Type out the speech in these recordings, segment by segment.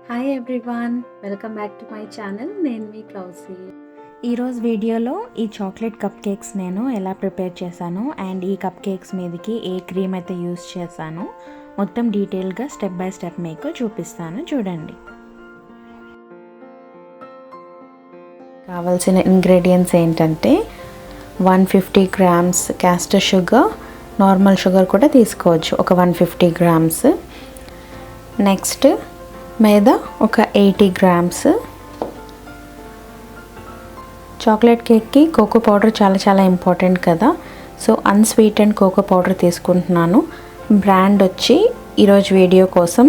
Hi everyone, welcome back to my channel. నేను మీ కౌసీ. ఈరోజు వీడియోలో ఈ చాక్లెట్ కప్ కేక్స్ నేను ఎలా ప్రిపేర్ చేశాను అండ్ ఈ కప్ కేక్స్ మీదకి ఏ క్రీమ్ అయితే యూస్ చేశాను మొత్తం డీటెయిల్గా స్టెప్ బై స్టెప్ మీకు చూపిస్తాను, చూడండి. కావాల్సిన ఇంగ్రీడియంట్స్ ఏంటంటే 150 grams castor sugar, normal sugar కూడా తీసుకోవచ్చు, ఒక 150 గ్రామ్స్. నెక్స్ట్ మైదా ఒక 80 గ్రామ్స్. చాక్లెట్ కేక్కి కోకో పౌడర్ చాలా ఇంపార్టెంట్ కదా, సో అన్స్వీటెండ్ కోకో పౌడర్ తీసుకుంటున్నాను. బ్రాండ్ వచ్చి ఈరోజు వీడియో కోసం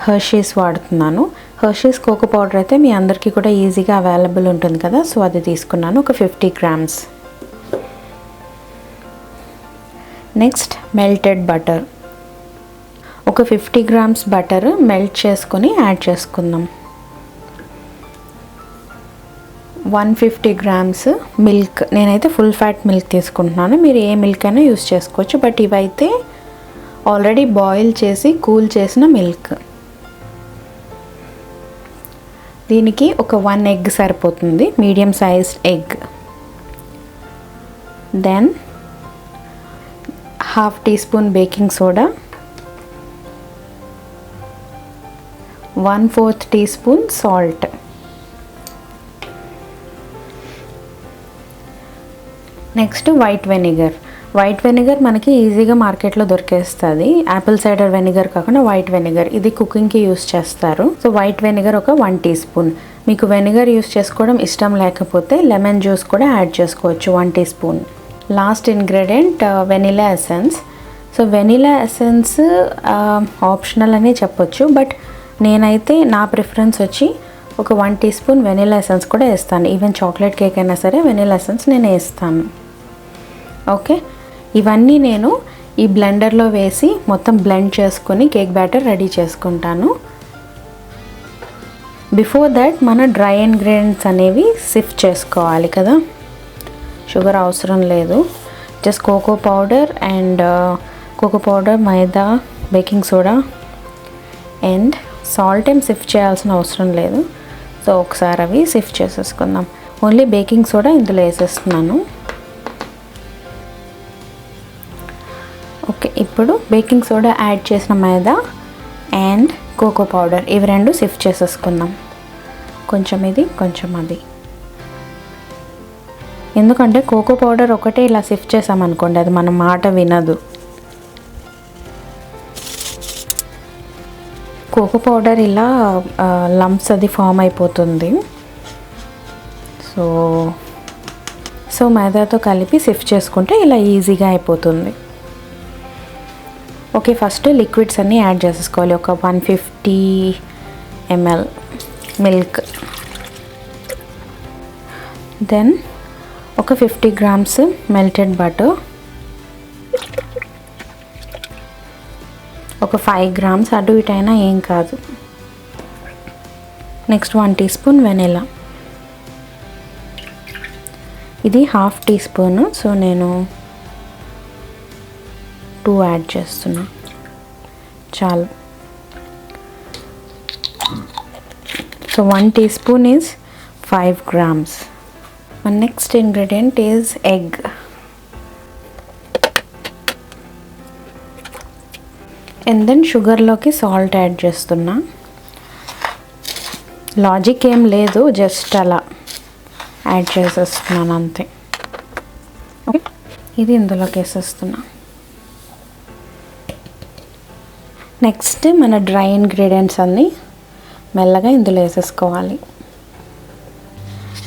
హెర్షీస్ వాడుతున్నాను. హెర్షీస్ కోకో పౌడర్ అయితే మీ అందరికీ కూడా ఈజీగా అవైలబుల్ ఉంటుంది కదా, సో అది తీసుకున్నాను, ఒక 50 గ్రామ్స్. నెక్స్ట్ మెల్టెడ్ బటర్, ఒక 50 గ్రామ్స్ బటర్ మెల్ట్ చేసుకొని యాడ్ చేసుకుందాం. 150 గ్రామ్స్ మిల్క్, నేనైతే ఫుల్ ఫ్యాట్ మిల్క్ తీసుకుంటున్నాను, మీరు ఏ మిల్క్ అయినా యూస్ చేసుకోవచ్చు, బట్ ఇవైతే ఆల్రెడీ బాయిల్ చేసి కూల్ చేసిన మిల్క్. దీనికి ఒక 1 ఎగ్ సరిపోతుంది, medium sized egg. Then half teaspoon baking soda, 1/4 teaspoon salt. Next white vinegar. White vinegar మనకి ఈజీగా మార్కెట్లో దొరికేస్తుంది, యాపిల్ సైడర్ వెనిగర్ కాకుండా వైట్ వెనిగర్, ఇది కుకింగ్కి యూస్ చేస్తారు. సో వైట్ వెనిగర్ ఒక 1 టీ స్పూన్. మీకు వెనిగర్ యూస్ చేసుకోవడం ఇష్టం లేకపోతే లెమన్ జ్యూస్ కూడా యాడ్ చేసుకోవచ్చు, 1 teaspoon. Last ingredient vanilla essence. So vanilla essence optional అనే చెప్పొచ్చు, బట్ నేనైతే నా ప్రిఫరెన్స్ వచ్చి ఒక 1 టీ స్పూన్ వెనిలా ఎసెన్స్ కూడా వేస్తాను. ఈవెన్ చాక్లెట్ కేక్ అయినా సరే వెనిలా ఎసెన్స్ నేను వేస్తాను. ఓకే, ఇవన్నీ నేను ఈ బ్లెండర్లో వేసి మొత్తం బ్లెండ్ చేసుకొని కేక్ బ్యాటర్ రెడీ చేసుకుంటాను. బిఫోర్ దాట్ మన డ్రై ఇంగ్రీడియంట్స్ అనేవి సిఫ్ట్ చేసుకోవాలి కదా. షుగర్ అవసరం లేదు, just cocoa powder and cocoa powder, maida, baking soda and salt ఏం సిఫ్ట్ చేయాల్సిన అవసరం లేదు. సో ఒకసారి అవి సిఫ్ట్ చేసేసుకుందాం. ఓన్లీ బేకింగ్ సోడా ఇందులో వేసేస్తున్నాను. ఓకే, ఇప్పుడు బేకింగ్ సోడా యాడ్ చేసిన మైదా అండ్ కోకో పౌడర్ ఇవి రెండు సిఫ్ట్ చేసేసుకుందాం. కొంచెం ఇది కొంచెం అది, ఎందుకంటే కోకో పౌడర్ ఒకటే ఇలా సిఫ్ట్ చేసామనుకోండి అది మన మాట వినదు. కోకో పౌడర్ ఇలా లంప్స్ అది ఫామ్ అయిపోతుంది. సో మైదాతో కలిపి సిఫ్ట్ చేసుకుంటే ఇలా ఈజీగా అయిపోతుంది. ఓకే, ఫస్ట్ లిక్విడ్స్ అన్నీ యాడ్ చేసేసుకోవాలి. ఒక 150 ml మిల్క్, దెన్ ఒక 50 గ్రామ్స్ మెల్టెడ్ బటర్, ఒక 5 గ్రామ్స్ అటు ఇటు అయినా ఏం కాదు. నెక్స్ట్ 1 టీ స్పూన్ వెనిలా, ఇది హాఫ్ టీ స్పూన్, సో నేను 2 యాడ్ చేస్తున్నా, చాలు. So 1 teaspoon is 5 grams. My next ingredient is egg. And then షుగర్లోకి సాల్ట్ యాడ్ చేస్తున్నా. లాజిక్ ఏం లేదు, జస్ట్ అలా యాడ్ చేసేస్తున్నాను అంతే. ఓకే, ఇది ఇందులోకి వేసేస్తున్నా. నెక్స్ట్ మన డ్రై ఇంగ్రీడియంట్స్ అన్నీ మెల్లగా ఇందులో వేసేసుకోవాలి.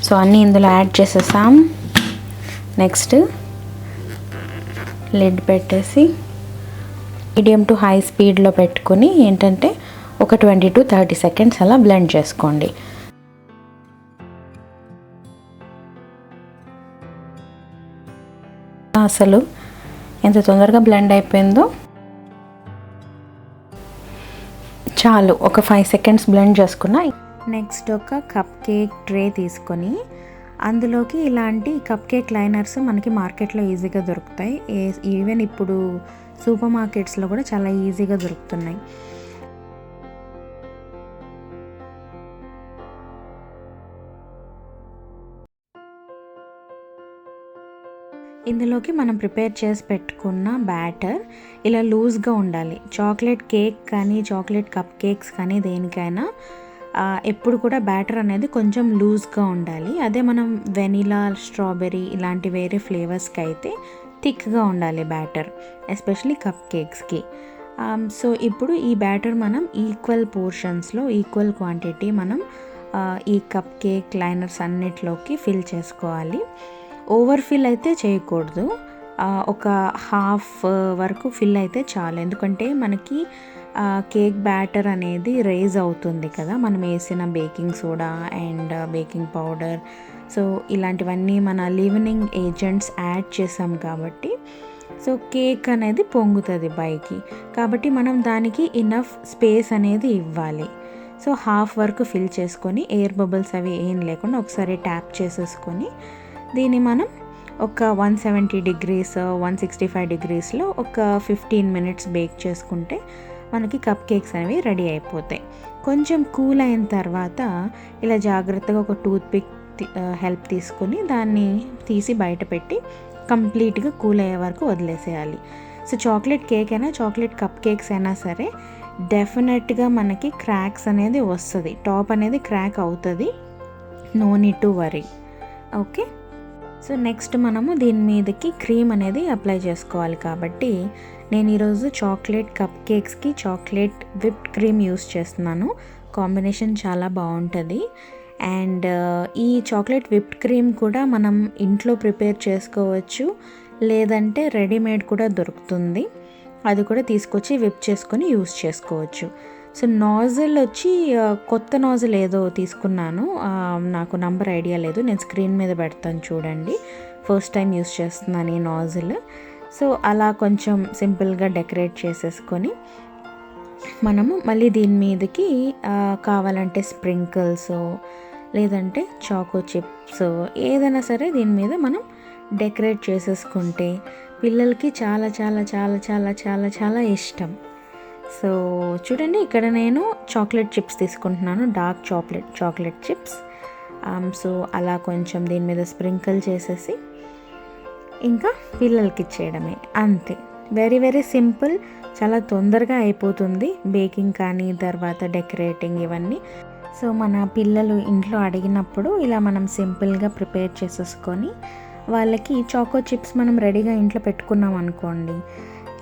సో అన్నీ ఇందులో యాడ్ చేసేసాం. నెక్స్ట్ లిడ్ పెట్టేసి మీడియం టు హై స్పీడ్లో పెట్టుకొని ఏంటంటే ఒక 20 to 30 seconds అలా బ్లెండ్ చేసుకోండి. అసలు ఎంత తొందరగా బ్లెండ్ అయిపోయిందో, చాలు ఒక 5 seconds బ్లెండ్ చేసుకున్నా. నెక్స్ట్ ఒక కప్ కేక్ ట్రే తీసుకొని అందులోకి ఇలాంటి కప్ కేక్ లైనర్స్ మనకి మార్కెట్లో ఈజీగా దొరుకుతాయి. ఈవెన్ ఇప్పుడు సూపర్ మార్కెట్స్లో కూడా చాలా ఈజీగా దొరుకుతున్నాయి. ఇందులోకి మనం ప్రిపేర్ చేసి పెట్టుకున్న బ్యాటర్ ఇలా లూజ్గా ఉండాలి. చాక్లెట్ కేక్ కానీ చాక్లెట్ కప్ కేక్స్ కానీ దేనికైనా ఎప్పుడు కూడా బ్యాటర్ అనేది కొంచెం లూజ్గా ఉండాలి. అదే మనం వెనిలా, స్ట్రాబెర్రీ ఇలాంటి వేరే ఫ్లేవర్స్కి అయితే థిక్గా ఉండాలి బ్యాటర్, ఎస్పెషలీ కప్ కేక్స్కి. సో ఇప్పుడు ఈ బ్యాటర్ మనం ఈక్వల్ పోర్షన్స్లో ఈక్వల్ క్వాంటిటీ మనం ఈ కప్ కేక్ లైనర్స్ అన్నిట్లోకి ఫిల్ చేసుకోవాలి. ఓవర్ ఫిల్ అయితే చేయకూడదు, ఒక హాఫ్ వరకు ఫిల్ అయితే చాలు. ఎందుకంటే మనకి కేక్ బ్యాటర్ అనేది రైజ్ అవుతుంది కదా, మనం వేసిన baking soda and baking powder, so ఇలాంటివన్నీ మన లీవెనింగ్ ఏజెంట్స్ యాడ్ చేసాం కాబట్టి సో కేక్ అనేది పొంగుతుంది పైకి. కాబట్టి మనం దానికి ఇనఫ్ స్పేస్ అనేది ఇవ్వాలి. సో హాఫ్ వరకు ఫిల్ చేసుకొని ఎయిర్ బబుల్స్ అవి ఏం లేకుండా ఒకసారి ట్యాప్ చేసేసుకొని దీన్ని మనం ఒక 170 degrees 165 degreesలో ఒక 15 minutes బేక్ చేసుకుంటే మనకి కప్ కేక్స్ అనేవి రెడీ అయిపోతాయి. కొంచెం కూల్ అయిన తర్వాత ఇలా జాగ్రత్తగా ఒక టూత్ పిక్ హెల్ప్ తీసుకొని దాన్ని తీసి బయట పెట్టి కంప్లీట్గా కూల్ అయ్యే వరకు వదిలేసేయాలి. సో చాక్లెట్ కేక్ అయినా చాక్లెట్ కప్ కేక్స్ అయినా సరే డెఫినెట్గా మనకి క్రాక్స్ అనేది వస్తుంది, టాప్ అనేది క్రాక్ అవుతుంది, no need to worry. Okay, so next మనము దీని మీదకి క్రీమ్ అనేది అప్లై చేసుకోవాలి. కాబట్టి నేను ఈరోజు చాక్లెట్ కప్ కేక్స్కి చాక్లెట్ విప్డ్ క్రీమ్ యూస్ చేస్తున్నాను. కాంబినేషన్ చాలా బాగుంటుంది. అండ్ ఈ చాక్లెట్ విప్డ్ క్రీమ్ కూడా మనం ఇంట్లో ప్రిపేర్ చేసుకోవచ్చు, లేదంటే రెడీమేడ్ కూడా దొరుకుతుంది, అది కూడా తీసుకొచ్చి విప్ చేసుకొని యూస్ చేసుకోవచ్చు. సో నాజిల్ వచ్చి కొత్త నాజిల్ ఏదో తీసుకున్నాను, నాకు నంబర్ ఐడియా లేదు, నేను స్క్రీన్ మీద పెడతాను చూడండి. ఫస్ట్ టైం యూస్ చేస్తున్నాను ఈ నాజిల్. సో అలా కొంచెం సింపుల్గా డెకరేట్ చేసేసుకొని మనము మళ్ళీ దీని మీదకి కావాలంటే స్ప్రింకిల్స్ లేదంటే చాకో చిప్స్ ఏదైనా సరే దీని మీద మనం డెకరేట్ చేసేసుకుంటే పిల్లలకి చాలా చాలా చాలా చాలా చాలా చాలా ఇష్టం. సో చూడండి, ఇక్కడ నేను చాక్లెట్ చిప్స్ తీసుకుంటున్నాను, డార్క్ చాక్లెట్ చిప్స్. సో అలా కొంచెం దీని మీద స్ప్రింకిల్ చేసేసి ఇంకా పిల్లలకి ఇచ్చేయడమే, అంతే. వెరీ వెరీ సింపుల్, చాలా తొందరగా అయిపోతుంది బేకింగ్ కానీ తర్వాత డెకరేటింగ్ ఇవన్నీ. సో మన పిల్లలు ఇంట్లో అడిగినప్పుడు ఇలా మనం సింపుల్గా ప్రిపేర్ చేసేసుకొని వాళ్ళకి చాకో చిప్స్ మనం రెడీగా ఇంట్లో పెట్టుకున్నాం అనుకోండి,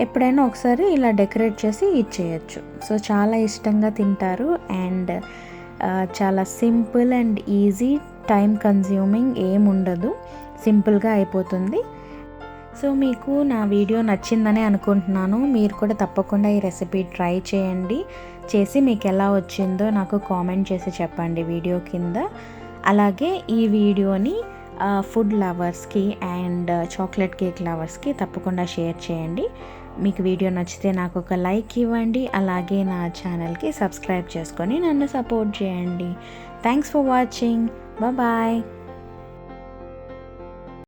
ఎప్పుడైనా ఒకసారి ఇలా డెకరేట్ చేసి ఇచ్చేయచ్చు. సో చాలా ఇష్టంగా తింటారు అండ్ చాలా simple and easy, time consuming ఏముండదు, సింపుల్గా అయిపోతుంది. సో మీకు నా వీడియో నచ్చిందని అనుకుంటున్నాను. మీరు కూడా తప్పకుండా ఈ రెసిపీ ట్రై చేయండి. చేసి మీకు ఎలా వచ్చిందో నాకు కామెంట్ చేసి చెప్పండి వీడియో కింద. అలాగే ఈ వీడియోని ఫుడ్ లవర్స్కి అండ్ చాక్లెట్ కేక్ లవర్స్కి తప్పకుండా షేర్ చేయండి. మీకు వీడియో నచ్చితే నాకు ఒక లైక్ ఇవ్వండి. అలాగే నా ఛానల్కి సబ్స్క్రైబ్ చేసుకొని నన్ను సపోర్ట్ చేయండి. Thanks for watching. బాయ్.